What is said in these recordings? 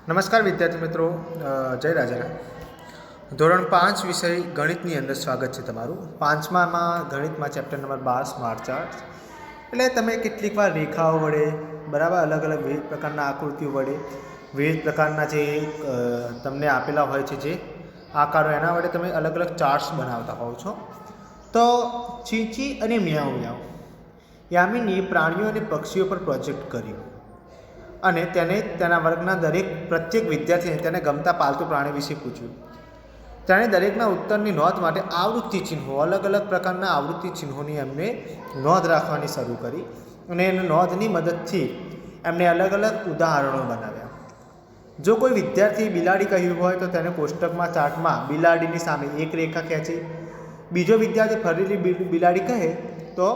નમસ્કાર વિદ્યાર્થી મિત્રો, જય રાજાના. ધોરણ 5 વિષય ગણિતની અંદર સ્વાગત છે તમારું. પાંચમામાં ગણિતમાં ચેપ્ટર નંબર 12 સ્માર્ટ ચાર્ટ્સ. એટલે તમે કેટલીક વાર રેખાઓ વડે બરાબર અલગ અલગ વિવિધ પ્રકારના આકૃતિઓ વડે વિવિધ પ્રકારના જે તમને આપેલા હોય છે જે આકારો એના વડે તમે અલગ અલગ ચાર્ટ્સ બનાવતા હોવ છો. તો ચીંચી અને મિયાઉ મિયાઉ યામિનીએ પ્રાણીઓ અને પક્ષીઓ પર પ્રોજેક્ટ કર્યું અને તેના વર્ગના પ્રત્યેક વિદ્યાર્થીને તેને ગમતા પાલતુ પ્રાણી વિશે પૂછ્યું. તેણે દરેકના ઉત્તરની નોંધ માટે આવૃત્તિ ચિહ્નો અલગ અલગ પ્રકારના આવૃત્તિ ચિહ્નોની એમને નોંધ રાખવાની શરૂ કરી અને એની નોંધની મદદથી એમને અલગ અલગ ઉદાહરણો બનાવ્યા. જો કોઈ વિદ્યાર્થીએ બિલાડી કહ્યું હોય તો તેને કોષ્ટકમાં ચાર્ટમાં બિલાડીની સામે એક રેખા ખેંચી, બીજો વિદ્યાર્થી ફરીથી બિલાડી કહે તો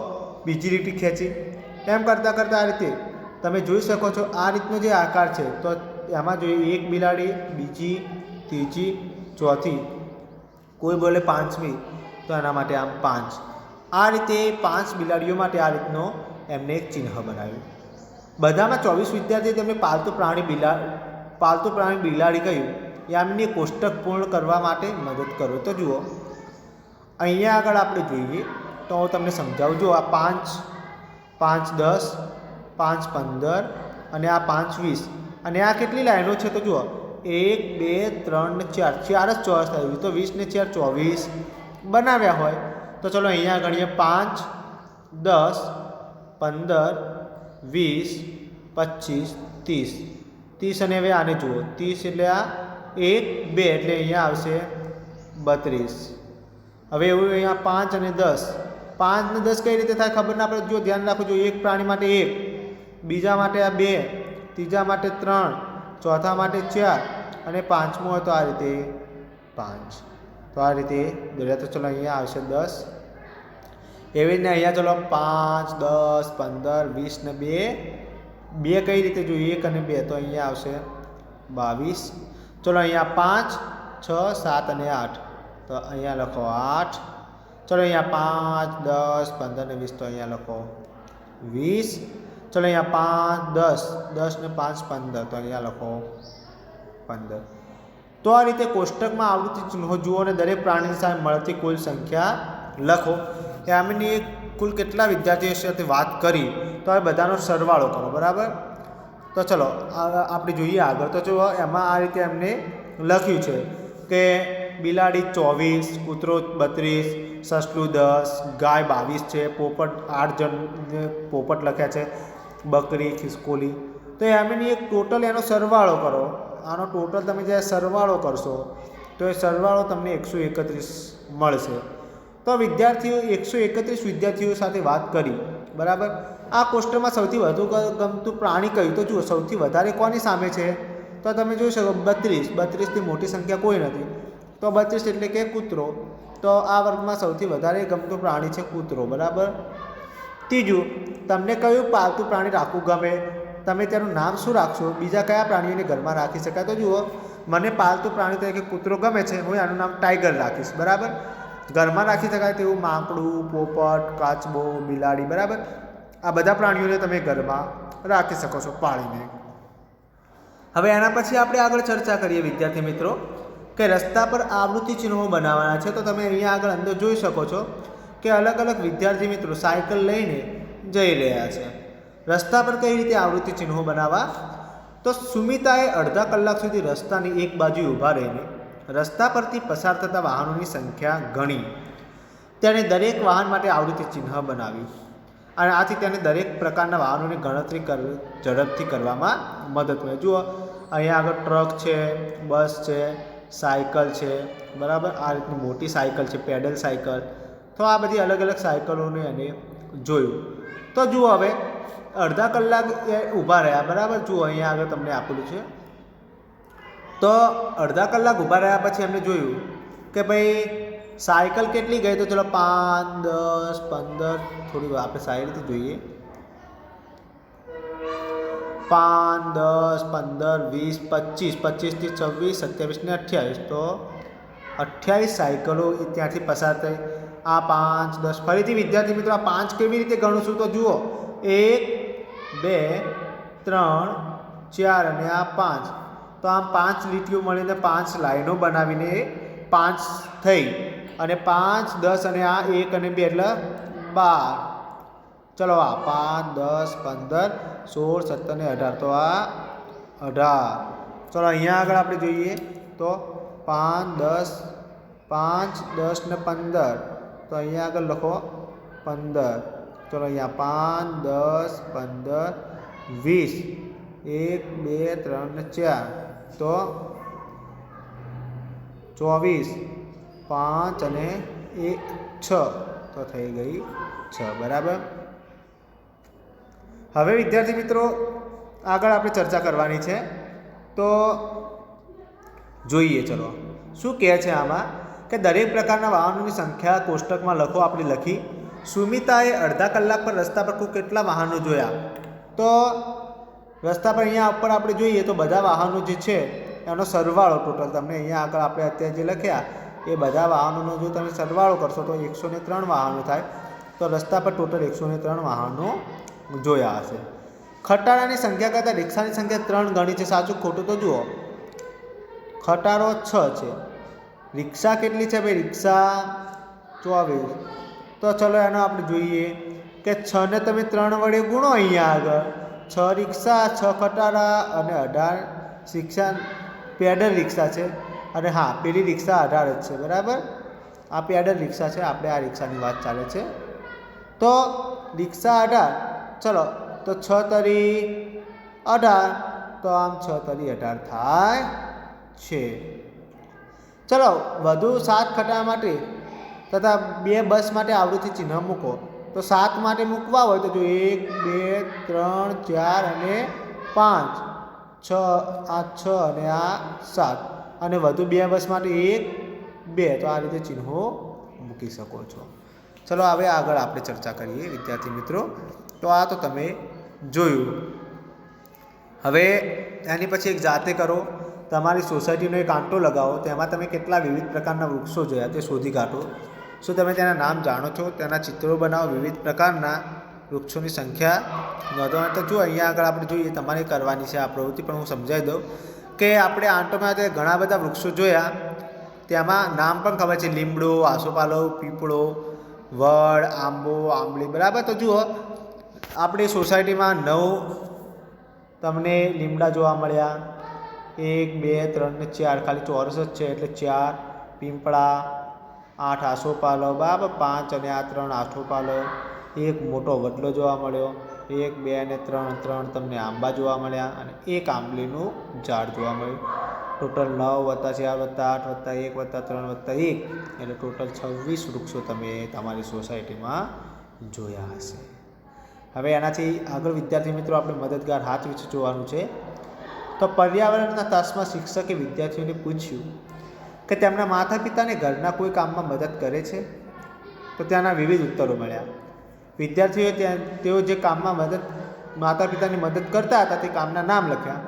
બીજી લીટી ખેંચી. એમ કરતાં કરતાં આ રીતે તમે જોઈ શકો છો. આ રીતનો જે આકાર છે તો એમાં જોઈએ એક બિલાડી, બીજી, ત્રીજી, ચોથી, કોઈ બોલે પાંચમી તો એના માટે આમ 5. આ રીતે 5 બિલાડીઓ માટે આ રીતનો એમને એક ચિહ્ન બનાવ્યું. બધામાં 24 વિદ્યાર્થીએ તેમને પાલતુ પ્રાણી બિલાડી કહ્યું. એમને કોષ્ટક પૂર્ણ કરવા માટે મદદ કરો. તો જુઓ અહીંયા આગળ આપણે જોઈએ તો હું તમને સમજાવું. જો આ 5, 5, 10, 5, 15 અને આ 5, 20 અને આ કેટલી લાઈનો છે તો જુઓ 1, 2, 3, 4 જ ચોરસ થયું તો 20 ને 4 24 બનાવ્યા હોય. તો ચલો અહીંયા ગણીએ 5, 10, 15, 20, 25, 30. 30 અને હવે આને જુઓ 30 એટલે આ 1, 2 એટલે અહીંયા આવશે 32. હવે એવું અહીંયા 5 અને 10, 5 ને 10 કઈ રીતે થાય ખબર ના પડે. જો ધ્યાન રાખો, જો એક પ્રાણી માટે 1, બીજા માટે આ 2, ત્રીજા માટે 3, ચોથા માટે 4 અને પાંચમો હોય તો આ રીતે 5. તો આ રીતે દોર્યા. તો ચલો અહીંયા આવશે 10. એવી જ ને અહીંયા ચલો 5, 10, 15, 20 ને 2 કઈ રીતે જોઈએ 1 અને 2 તો અહીંયા આવશે 22. ચલો અહીંયા 5, 6, 7 અને 8 તો અહીંયા લખો 8. ચલો અહીંયા 5, 10, 15 ને 20 તો અહીંયા લખો 20. ચલો અહીંયા 5, 10 ને 5 15 તો અહીંયા લખો 15. તો આ રીતે કોષ્ટકમાં આવૃત્તિ ચિહ્નો જુઓ અને દરેક પ્રાણીની સામે મળતી કુલ સંખ્યા લખો. એમની કુલ કેટલા વિદ્યાર્થીઓ સાથે વાત કરી તો હવે બધાનો સરવાળો કરો. બરાબર. તો ચલો આપણે જોઈએ આગળ. તો જુઓ એમાં આ રીતે એમને લખ્યું છે કે બિલાડી 24, કૂતરો 32, સસલું 10, ગાય 22 છે, પોપટ 8 જણ પોપટ લખ્યા છે, બકરી, ખિસકોલી. તો એમની એક ટોટલ એનો સરવાળો કરો. આનો ટોટલ તમે જ્યારે સરવાળો કરશો તો એ સરવાળો તમને 131 મળશે. તો વિદ્યાર્થીઓ 131 વિદ્યાર્થીઓ સાથે વાત કરી. બરાબર. આ કોષ્ટકમાં સૌથી વધુ ગમતું પ્રાણી કયું તો જુઓ સૌથી વધારે કોની સામે છે તો તમે જોઈ શકો 32. 32થી મોટી સંખ્યા કોઈ નથી તો 32 એટલે કે કૂતરો. તો આ વર્ગમાં સૌથી વધારે ગમતું પ્રાણી છે કૂતરો. બરાબર. ત્રીજું, તમને કયું પાલતુ પ્રાણી રાખવું ગમે, તમે તેનું નામ શું રાખશો, બીજા કયા પ્રાણીઓને ઘરમાં રાખી શકાય. તો જુઓ મને પાલતુ પ્રાણી તરીકે કૂતરો ગમે છે, હું એનું નામ ટાઈગર રાખીશ. બરાબર. ઘરમાં રાખી શકાય તેવું માંકડું, પોપટ, કાચબો, બિલાડી. બરાબર. આ બધા પ્રાણીઓને તમે ઘરમાં રાખી શકો છો પાળીને. હવે એના પછી આપણે આગળ ચર્ચા કરીએ વિદ્યાર્થી મિત્રો કે રસ્તા પર આવૃત્તિ ચિહ્નો બનાવવાના છે. તો તમે અહીંયા આગળ અંદર જોઈ શકો છો કે અલગ અલગ વિદ્યાર્થી મિત્રો સાયકલ લઈને જઈ રહ્યા છે. રસ્તા પર કઈ રીતે આવૃત્તિ ચિહ્નો બનાવવા તો સુમિતાએ અડધા કલાક સુધી રસ્તાની એક બાજુ ઊભા રહીને રસ્તા પરથી પસાર થતા વાહનોની સંખ્યા ગણી. તેણે દરેક વાહન માટે આવૃત્તિ ચિહ્ન બનાવી અને આથી તેને દરેક પ્રકારના વાહનોની ગણતરી ઝડપથી કરવામાં મદદ મળે. જુઓ અહીંયા આગળ ટ્રક છે, બસ છે, સાયકલ છે. બરાબર. આ રીતની મોટી સાયકલ છે, પેડલ સાયકલ. તો આ બધી અલગ અલગ સાયકલોને એને જોયું. તો જુઓ હવે અડધા કલાક એ ઊભા રહ્યા. બરાબર. જુઓ અહીંયા આગળ તમને આપેલું છે. તો અડધા કલાક ઊભા રહ્યા પછી એમને જોયું કે ભાઈ સાયકલ કેટલી ગઈ તો ચલો 5, 10, 15 થોડી આપણે સાઈડથી જોઈએ 5, 10, 15, 20, 25, 25 થી 26, 27 ને 28 તો 28 સાયકલો ત્યાંથી પસાર થઈ. આ 5, 10 ફરીથી વિદ્યાર્થી મિત્રો આ 5 કેવી રીતે ગણું તો જુઓ 1, 2, 3, 4 અને આ 5 તો આમ 5 લીટીઓ મળીને 5 લાઈનો બનાવીને 5 થઈ અને 5, 10 અને આ 1 અને 2 એટલે 12. ચલો આ 5, 10, 15, 16, 17 ને 18 તો આ 18. ચલો અહીંયા આગળ આપણે જોઈએ તો 5, 10, 5, 10 ને 15 તો અહીંયા આગળ લખો 15. ચલો અહીંયા 5, 10, 15, 20, 1, 2, 3 ને 4 તો 24, 5 અને 1, 6 તો થઈ ગઈ 6. બરાબર. હવે વિદ્યાર્થી મિત્રો આગળ આપણે ચર્ચા કરવાની છે તો જોઈએ. ચલો શું કહે છે આમાં કે દરેક પ્રકારના વાહનોની સંખ્યા કોષ્ટકમાં લખો. આપણે લખી. સુમિતાએ અડધા કલાક પર રસ્તા પર કુલ કેટલા વાહનો જોયા? તો રસ્તા પર અહીંયા ઉપર આપણે જોઈએ તો બધા વાહનો જે છે એનો સરવાળો ટોટલ તમને અહીંયા આગળ આપણે અત્યારે જે લખ્યા એ બધા વાહનોનો જો તમે સરવાળો કરશો તો 103 વાહનો થાય. તો રસ્તા પર ટોટલ 103 વાહનો જોયા હશે. ખટારાની સંખ્યા કરતાં રિક્ષાની સંખ્યા 3 ગણી છે. સાચું ખોટું તો જુઓ. ખટારો 6 છે, રિક્ષા કેટલી છે ભાઈ? રિક્ષા 24. તો ચલો એનો આપણે જોઈએ કે 6 ને તમે 3 વડે ગુણો. અહીંયા આગળ 6 રિક્ષા, 6 ખટારા અને 18 રિક્ષા પેડલ રિક્ષા છે. અને હા, પેલી રિક્ષા 18 જ છે. બરાબર. આ પેડલ રિક્ષા છે. આપણે આ રિક્ષાની વાત ચાલે છે. તો રિક્ષા 18. ચલો તો 6 તરી 18 તો આમ 6 તરી 18 થાય છે. ચલો વધુ 7 ખટારા માટે તથા 2 બસ માટે આવૃત્તિ ચિહ્ન મૂકો. તો 7 માટે મૂકવા હોય તો જો 1, 2, 3, 4 અને 5, 6 આ 6 અને આ 7 અને વધુ 2 બસ માટે 1, 2 તો આ રીતે ચિહ્નો મૂકી શકો છો. ચલો હવે આગળ આપણે ચર્ચા કરીએ વિદ્યાર્થી મિત્રો. તો આ તો તમે જોયું. હવે એની પછી એક જાતે કરો. તમારી સોસાયટીનો એક આંટો લગાવો. તેમાં તમે કેટલા વિવિધ પ્રકારના વૃક્ષો જોયા તે શોધી કાઢો. શું તમે તેના નામ જાણો છો? તેના ચિત્રો બનાવો. વિવિધ પ્રકારના વૃક્ષોની સંખ્યા નોંધો. તો જો અહીંયા આગળ આપણે જોઈએ તમારે કરવાની છે આ પ્રવૃત્તિ, પણ હું સમજાવી દઉં કે આપણે આંટોમાં ઘણા બધા વૃક્ષો જોયા. તેમાં નામ પણ ખબર છે. લીમડો, આસોપાલવ, પીપળો, વડ, આંબો, આંબલી. બરાબર. તો જુઓ આપણી સોસાયટીમાં 9 તમને લીમડા જોવા મળ્યા. 1, 2, 3 ને 4 ખાલી ચોરસ જ છે એટલે 4. પીપળા 8 આસોપાલવ. બરાબર. 5 અને આ 3 આસોપાલવ. એક મોટો વડલો જોવા મળ્યો. 1, 2 અને 3 તમને આંબા જોવા મળ્યા અને એક આંબલીનું ઝાડ જોવા મળ્યું. ટોટલ 9 + 4 + 8 + 1 + 3 + 1 એટલે ટોટલ 26 વૃક્ષો તમે તમારી સોસાયટીમાં જોયા હશે. હવે એનાથી આગળ વિદ્યાર્થી મિત્રો આપણે મદદગાર હાથ વિશે જોવાનું છે. તો પર્યાવરણના તાસમાં શિક્ષકે વિદ્યાર્થીઓને પૂછ્યું કે તેમના માતા પિતાને ઘરના કોઈ કામમાં મદદ કરે છે? તો ત્યાંના વિવિધ ઉત્તરો મળ્યા. વિદ્યાર્થીઓએ તેઓ જે કામમાં માતા પિતાની મદદ કરતા હતા તે કામના નામ લખ્યા.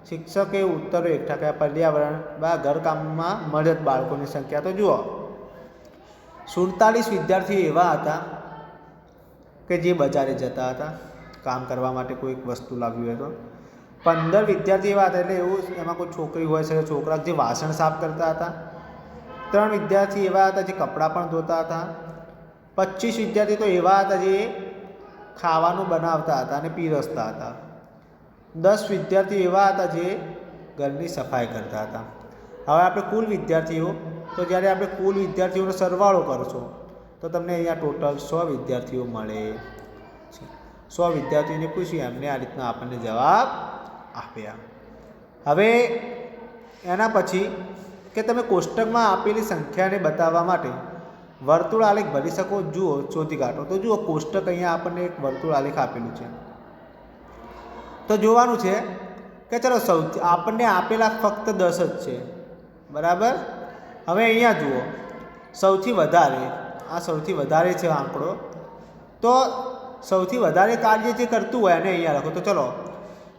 શિક્ષકે ઉત્તરો એકઠા કર્યા. પર્યાવરણ ઘરકામમાં મદદ બાળકોની સંખ્યા તો જુઓ 47 વિદ્યાર્થીઓ એવા હતા કે જે બજારે જતા હતા કામ કરવા માટે. કોઈક વસ્તુ લાવ્યું હોય તો 15 વિદ્યાર્થી એવા હતા એટલે એવું એમાં કોઈ છોકરી હોય છે છોકરા જે વાસણ સાફ કરતા હતા. 3 વિદ્યાર્થી એવા હતા જે કપડાં પણ ધોતા હતા. 25 વિદ્યાર્થી તો એવા હતા જે ખાવાનું બનાવતા હતા અને પીરસતા હતા. 10 વિદ્યાર્થી એવા હતા જે ઘરની સફાઈ કરતા હતા. હવે આપણે કુલ વિદ્યાર્થીઓ તો જ્યારે આપણે કુલ વિદ્યાર્થીઓનો સરવાળો કરશો તો તમને અહીંયા ટોટલ 100 વિદ્યાર્થીઓ મળે છે. 100 વિદ્યાર્થીઓને પૂછ્યું એમને આ રીતના આપણને જવાબ આપ્યા. હવે એના પછી કે તમે કોષ્ટકમાં આપેલી સંખ્યાને બતાવવા માટે વર્તુળ આલેખ ભરી શકો. જુઓ શોધી કાઢો. તો જુઓ કોષ્ટક અહીંયા આપણને એક વર્તુળ આલેખ આપેલું છે. તો જોવાનું છે કે ચલો સૌથી આપણને આપેલા ફક્ત 10 જ છે. બરાબર. હવે અહીંયા જુઓ સૌથી વધારે છે આંકડો. તો સૌથી વધારે કાર્ય જે કરતું હોય એને અહીંયા લખો. તો ચલો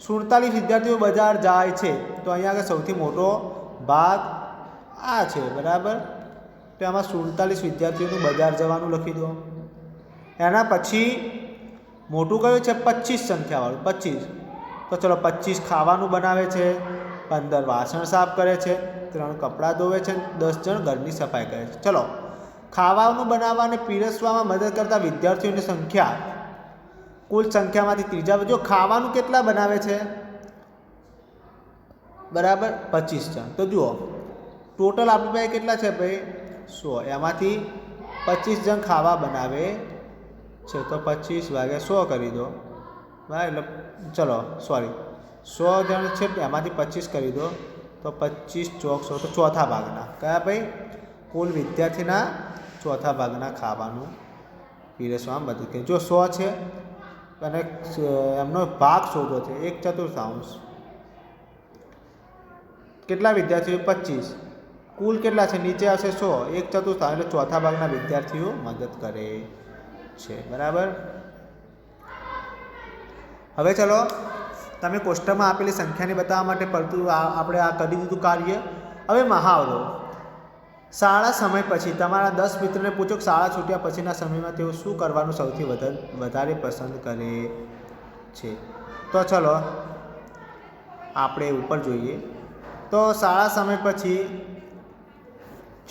47 વિદ્યાર્થીઓ બજાર જાય છે તો અહીંયા આગળ સૌથી મોટો ભાગ આ છે. બરાબર. તો એમાં 47 વિદ્યાર્થીઓનું બજાર જવાનું લખી દો. એના પછી મોટું કયું છે? 25 સંખ્યાવાળું 25. તો ચલો 25 ખાવાનું બનાવે છે. 15 વાસણ સાફ કરે છે, 3 કપડાં ધોવે છે, 10 જણ ઘરની સફાઈ કરે છે. ચલો, ખાવાનું બનાવવા અને પીરસવામાં મદદ કરતા વિદ્યાર્થીઓની સંખ્યા, કુલ સંખ્યામાંથી ત્રીજા. જો ખાવાનું કેટલા બનાવે છે? બરાબર 25 જણ. તો જુઓ ટોટલ આપણી પાસે કેટલા છે ભાઈ? 100. એમાંથી 25 જણ ખાવા બનાવે છે, તો 25 ભાગ્યા 100 કરી દો. બરાબર, એટલે ચલો સોરી 100 જણ છે, એમાંથી 25 કરી દો, તો 25 ચોક 100, તો ચોથા ભાગના. કયા ભાઈ? કુલ વિદ્યાર્થીના ચોથા ભાગના ખાવાનું પીરસવામાં મદદ કરે. જો 100 છે અને એમનો ભાગ શોધો છે, 1/4. કેટલા વિદ્યાર્થીઓ? 25. કુલ કેટલા છે? નીચે આવશે 100, 1/4, એટલે ચોથા ભાગના વિદ્યાર્થીઓ મદદ કરે છે. બરાબર. હવે ચલો, તમે કોષ્ટકમાં આપેલી સંખ્યાને બતાવવા માટે પડતું આપણે આ કરી દીધું કાર્ય. હવે મહાવરો. શાળા સમય પછી તમારા 10 મિત્રોને પૂછો કે શાળા છૂટ્યા પછીના સમયમાં તેઓ શું કરવાનું સૌથી વધારે પસંદ કરે છે. તો ચલો આપણે ઉપર જોઈએ. તો શાળા સમય પછી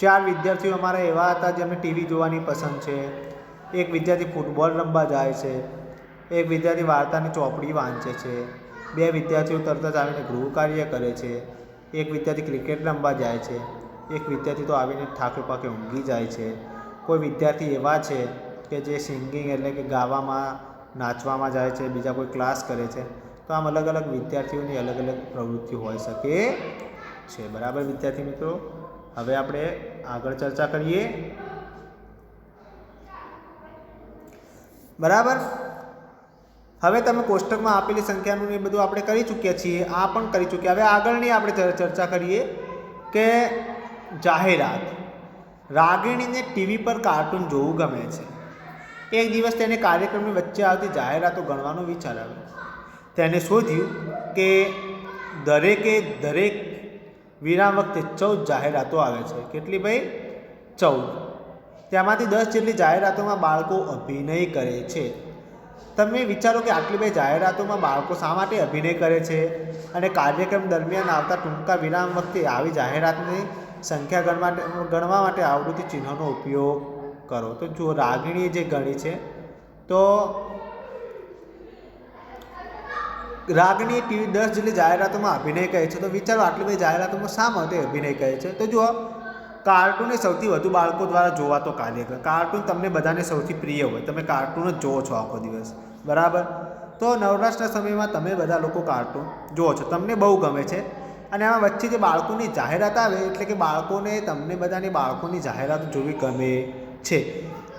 4 વિદ્યાર્થીઓ અમારા એવા હતા જેમને ટીવી જોવાની પસંદ છે. એક વિદ્યાર્થી ફૂટબોલ રમવા જાય છે. એક વિદ્યાર્થી વાર્તાની ચોપડી વાંચે છે. 2 વિદ્યાર્થીઓ તરત જ આવીને ગૃહ કાર્ય કરે છે. એક વિદ્યાર્થી ક્રિકેટ રમવા જાય છે. એક વિદ્યાર્થી તો આવીને થાકે પાકે ઊંઘી જાય છે. કોઈ વિદ્યાર્થી એવા છે કે જે સિંગિંગ એટલે કે ગાવામાં, નાચવામાં જાય છે. બીજા કોઈ ક્લાસ કરે છે. તો આમ અલગ અલગ વિદ્યાર્થીઓની અલગ અલગ પ્રવૃત્તિ હોઈ શકે છે. બરાબર વિદ્યાર્થી મિત્રો, હવે આપણે આગળ ચર્ચા કરીએ. બરાબર. હવે તમે કોષ્ટકમાં આપેલી સંખ્યાનું એ બધું આપણે કરી ચૂક્યા છીએ, આ પણ કરી ચૂક્યા. હવે આગળની આપણે ચર્ચા કરીએ કે જાહેરાત. રાગિણીને ટીવી પર કાર્ટૂન જોવું ગમે છે. એક દિવસ તેને કાર્યક્રમની વચ્ચે આવતી જાહેરાતો ગણવાનો વિચાર આવ્યો. તેને શોધ્યું કે દરેક વિરામ વખતે 14 જાહેરાતો આવે છે. કેટલી ભાઈ? 14. તેમાંથી 10 જેટલી જાહેરાતોમાં બાળકો અભિનય કરે છે. તમે વિચારો કે આટલી બધી જાહેરાતોમાં બાળકો શા માટે અભિનય કરે છે? અને કાર્યક્રમ દરમિયાન આવતા ટૂંકા વિરામ વખતે આવી જાહેરાતની સંખ્યા ગણવા માટે આવૃત્તિ ચિહ્નોનો ઉપયોગ કરો. તો જો રાગિણીએ જે ગણી છે, તો રાગિણીએ ટીવી 10 જેટલી જાહેરાતોમાં અભિનય કહે છે. તો વિચારો આટલી બધી જાહેરાતોમાં શા માટે અભિનય કહે છે? તો જુઓ, કાર્ટૂન એ સૌથી વધુ બાળકો દ્વારા જોવાતો કાર્યક્રમ. કાર્ટૂન તમને બધાને સૌથી પ્રિય હોય, તમે કાર્ટૂન જ જોવો છો આખો દિવસ. બરાબર. તો નવરાશના સમયમાં તમે બધા લોકો કાર્ટૂન જુઓ છો, તમને બહુ ગમે છે. અને આમાં વચ્ચે જે બાળકોની જાહેરાત આવે, એટલે કે તમને બધાને બાળકોની જાહેરાત જોવી ગમે છે.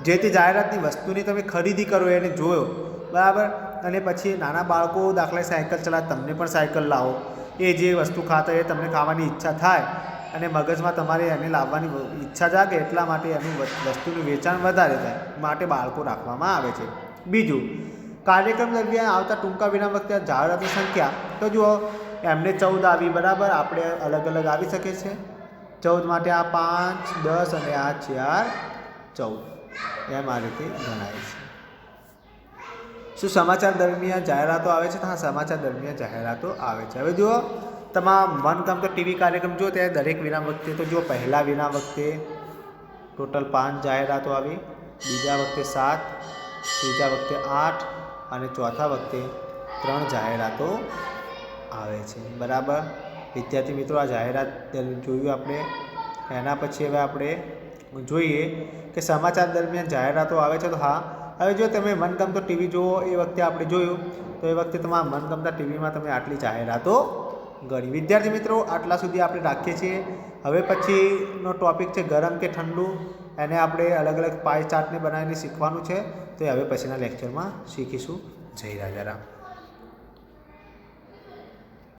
જે તે જાહેરાતની વસ્તુની તમે ખરીદી કરો એને જોયો. બરાબર. અને પછી નાના બાળકો દાખલા સાયકલ ચલાવે, તમને પણ સાયકલ લાવો. એ જે વસ્તુ ખાતા એ તમને ખાવાની ઈચ્છા થાય અને મગજમાં તમારે એને લાવવાની ઈચ્છા જાગે, એટલા માટે એની વસ્તુનું વેચાણ વધારે થાય માટે બાળકો રાખવામાં આવે છે. બીજું, કાર્યક્રમ દરમિયાન આવતા ટૂંકા વિરામ વખતે જાહેરાતની સંખ્યા. તો જુઓ, એમને 14 આવી. બરાબર. આપણે અલગ અલગ આવી શકે છે. 14 માટે આ 5, 10 અને આ 4, 14 એમ આ રીતે ગણાય છે. શું સમાચાર દરમિયાન જાહેરાતો આવે છે? હા, સમાચાર દરમિયાન જાહેરાતો આવે છે. હવે જુઓ, તમારા મનગમતો ટીવી કાર્યક્રમ જુઓ, ત્યારે દરેક વિરામ વખતે તો જુઓ, પહેલા વિરામ વખતે ટોટલ 5 જાહેરાતો આવી, બીજા વખતે 7, ત્રીજા વખતે 8 અને ચોથા વખતે 3 જાહેરાતો આવે છે. બરાબર વિદ્યાર્થી મિત્રો, આ જાહેરાત જોયું આપણે. એના પછી હવે આપણે જોઈએ કે સમાચાર દરમિયાન જાહેરાતો આવે છે. તો હા, હવે જો તમે મનગમતો ટીવી જુઓ, એ વખતે આપણે જોયું, તો એ વખતે તમારા મનગમતા ટીવીમાં તમે આટલી જાહેરાતો ગણી. વિદ્યાર્થી મિત્રો, આટલા સુધી આપણે રાખીએ છીએ. હવે પછીનો ટૉપિક છે ગરમ કે ઠંડુ. એને આપણે અલગ અલગ પાઈ ચાર્ટને બનાવીને શીખવાનું છે. તો હવે પછીના લેક્ચરમાં શીખીશું. જય રાજારામ.